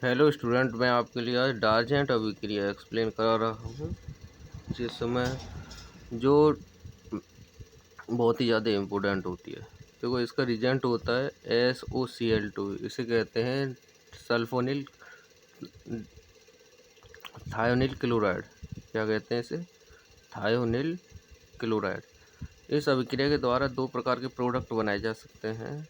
Hello student, मैं आपके लिए आज डार्जेंट अभिक्रिया एक्सप्लेन करा रहा हूँ, जिसमें जो बहुत ही ज़्यादा इम्पोर्टेंट होती है। देखो, इसका रिजेंट होता है SOCl2। इसे कहते हैं सल्फोनिल थायोनिल क्लोराइड। क्या कहते हैं इसे? Thionyl chloride. इस अभिक्रिया के द्वारा दो प्रकार के प्रोडक्ट बनाए जा सकते हैं।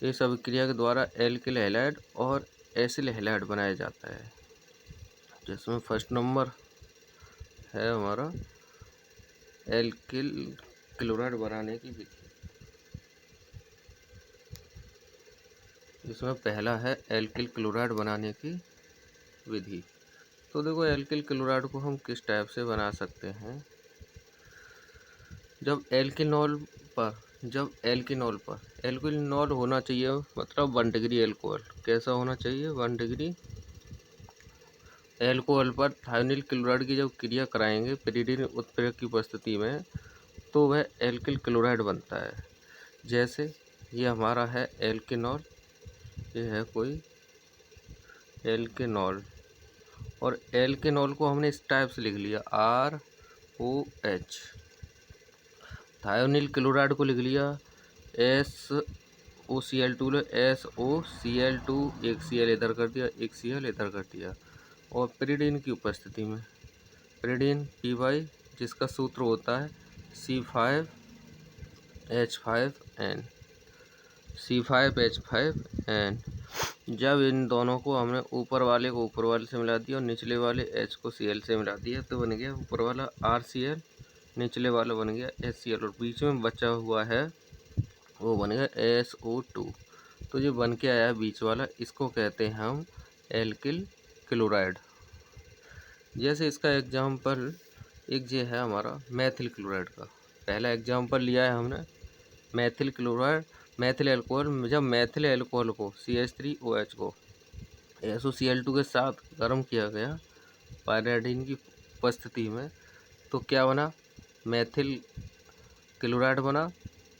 इस अभिक्रिया के द्वारा एल्किल हैलाइड और एसिल हैलाइड बनाया जाता है, जिसमें फर्स्ट नंबर है हमारा एल्किल क्लोराइड बनाने की विधि। इसमें पहला है एल्किल क्लोराइड बनाने की विधि। तो देखो, एल्किल क्लोराइड को हम किस टाइप से बना सकते हैं। जब एल्किनॉल होना चाहिए, मतलब 1 डिग्री एल्कोहल। कैसा होना चाहिए? 1 डिग्री एल्कोहल पर थायोनिल क्लोराइड की जब क्रिया कराएंगे पिरीडिन उत्प्रेरक की उपस्थिति में, तो वह एल्किल क्लोराइड बनता है। जैसे ये हमारा है एल्किनॉल, ये है कोई एल्किनॉल, और एल्किनॉल को हमने इस टाइप से लिख लिया ROH। थायोनिल क्लोराइड को लिख लिया SOCl2, SOCl2, एक Cl इधर कर दिया, एक Cl इधर कर दिया। और पिरीडिन की उपस्थिति में पिरीडिन Py, जिसका सूत्र होता है C5H5N। C5H5N। जब इन दोनों को हमने ऊपर वाले को ऊपर वाले से मिला दिया और निचले वाले H को Cl से मिला दिया, तो बन गया ऊपर वाला RCl, निचले वाला बन गया HCl, और बीच में बचा हुआ है वो बन गया SO2। तो जो बन के आया बीच वाला, इसको कहते हैं हम एल्किल क्लोराइड। जैसे इसका एग्जाम्पल एक ये है हमारा मैथिल क्लोराइड का। पहला एग्जाम्पल लिया है हमने मैथिल क्लोराइड, मैथिल एल्कोहल। जब मैथिल एल्कोहल को CH3OH को SOCl2 के साथ गर्म किया गया पायरिडिन की उपस्थिति में, तो क्या बना? मैथिल क्लोराइड बना,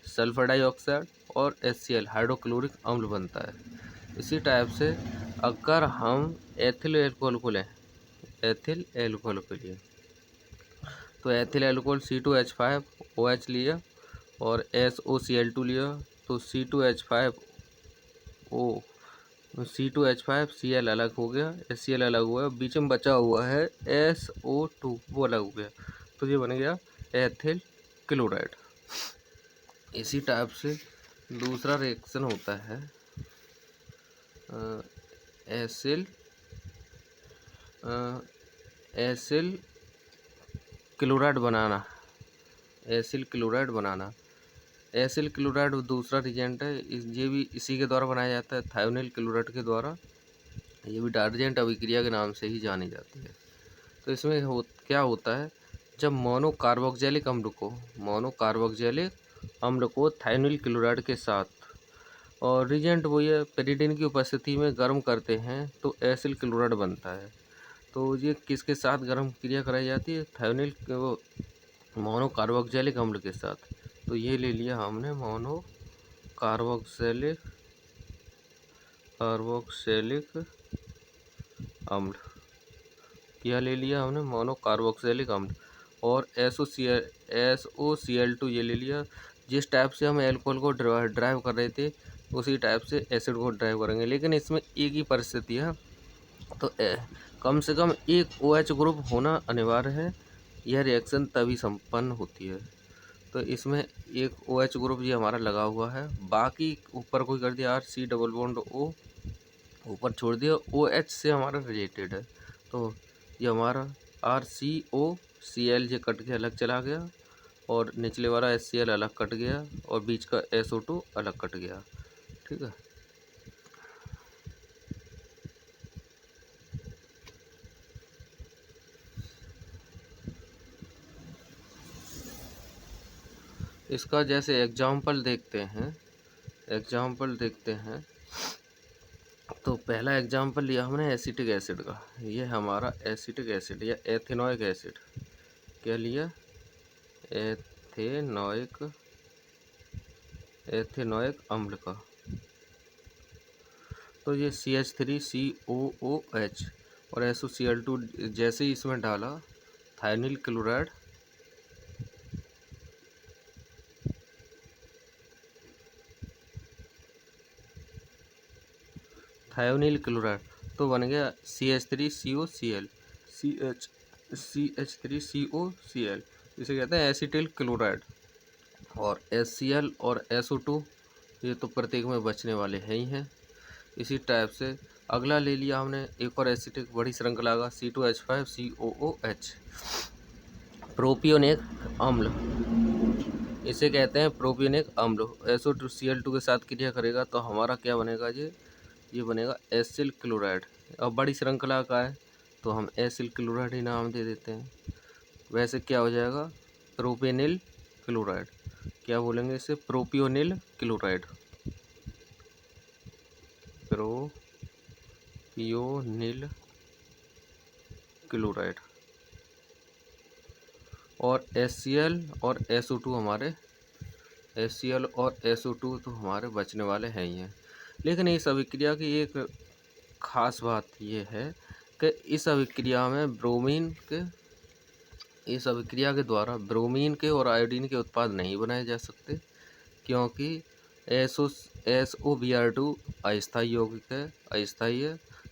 सल्फर डाइऑक्साइड और HCl हाइड्रोक्लोरिक अम्ल बनता है। इसी टाइप से अगर हम एथिल एल्कोहल को लें, एथिल एल्कोहल के लिए, तो एथिल एल्कोहल C2H5OH लिया और SOCl2 लिया, तो C2H5Cl अलग हो गया, HCl अलग हुआ, बीच में बचा हुआ है SO2, वो अलग हो गया। तो ये बन गया एथिल क्लोराइड। इसी टाइप से दूसरा रिएक्शन होता है एसिल क्लोराइड बनाना। एसिल क्लोराइड बनाना, एसिल क्लोराइड दूसरा रिएजेंट है। ये भी इसी के द्वारा बनाया जाता है, थायोनिल क्लोराइड के द्वारा। ये भी डार्जेंट अभिक्रिया के नाम से ही जानी जाती है। तो इसमें क्या होता है, जब मोनोकार्बोक्सिलिक अम्ल को थायोनिल क्लोराइड के साथ, और रिजेंट वही है, पेरिडिन की उपस्थिति में गर्म करते हैं, तो एसिल क्लोराइड बनता है। तो ये किसके साथ गर्म क्रिया कराई जाती है? थायोनिल मोनोकार्बोक्सिलिक अम्ल के साथ। तो ये ले लिया हमने मोनोकार्बोक्सिलिक अम्ल। क्या ले लिया हमने? मोनोकार्बोक्सिलिक अम्ल। और SOCl2 ये ले लिया। जिस टाइप से हम एल्कोहल को ड्राइव कर रहे थे, उसी टाइप से एसिड को ड्राइव करेंगे, लेकिन इसमें एक ही परिस्थिति है। तो कम से कम एक OH ग्रुप होना अनिवार्य है। यह रिएक्शन तभी संपन्न होती है। तो इसमें एक OH ग्रुप ये हमारा लगा हुआ है, बाकी ऊपर कोई कर दिया RC डबल बॉन्ड O, ऊपर छोड़ दिया OH से हमारा रिलेटेड है। तो ये हमारा RCOCl ये कट के अलग चला गया, और निचले वाला HCl अलग कट गया, और बीच का SO2 अलग कट गया। ठीक है। इसका जैसे एग्जाम्पल देखते हैं, तो पहला एग्जाम्पल लिया हमने एसिटिक एसिड का। ये हमारा एसिटिक एसिड या एथेनोइक एसिड। क्या लिया? एथेनोइक अम्ल का। तो ये CH3COOH और SOCl2 जैसे ही इसमें डाला थायोनिल क्लोराइड तो बन गया CH3COCl CH3COCl, इसे कहते हैं एसिटिल क्लोराइड। और HCl और SO2 ये तो प्रत्येक में बचने वाले हैं ही हैं। इसी टाइप से अगला ले लिया हमने एक और एसिटिक बड़ी श्रृंखला का C2H5COOH, प्रोपियोनिक अम्ल, इसे कहते हैं प्रोपियोनिक अम्ल। SO2Cl2 के साथ क्रिया करेगा तो हमारा क्या बनेगा, ये बनेगा एसिल क्लोराइड। अब बड़ी श्रृंखला का है तो हम एसिल क्लोराइड ही नाम दे देते हैं। वैसे क्या हो जाएगा, प्रोपेनिल क्लोराइड, क्या बोलेंगे इसे, प्रोपियोनिल क्लोराइड, प्रोपियोनिल क्लोराइड। और HCl और SO2 तो हमारे बचने वाले हैं ही हैं। लेकिन इस अभिक्रिया की एक खास बात ये है कि इस अभिक्रिया के द्वारा ब्रोमीन के और आयोडीन के उत्पाद नहीं बनाए जा सकते, क्योंकि SOBr2 अस्थायी यौगिक है,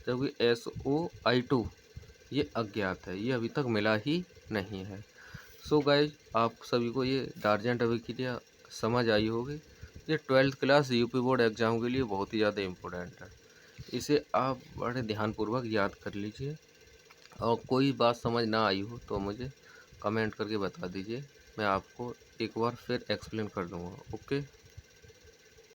जबकि SOI2 ये अज्ञात है, ये अभी तक मिला ही नहीं है। सो गाइज, आप सभी को ये डार्जेंट अभिक्रिया समझ आई होगी। ये 12th class UP board exam के लिए बहुत ही ज़्यादा इम्पोर्टेंट है। इसे आप बड़े ध्यानपूर्वक याद कर लीजिए, और कोई बात समझ ना आई हो तो मुझे कमेंट करके बता दीजिए, मैं आपको एक बार फिर एक्सप्लेन कर दूँगा। ओके।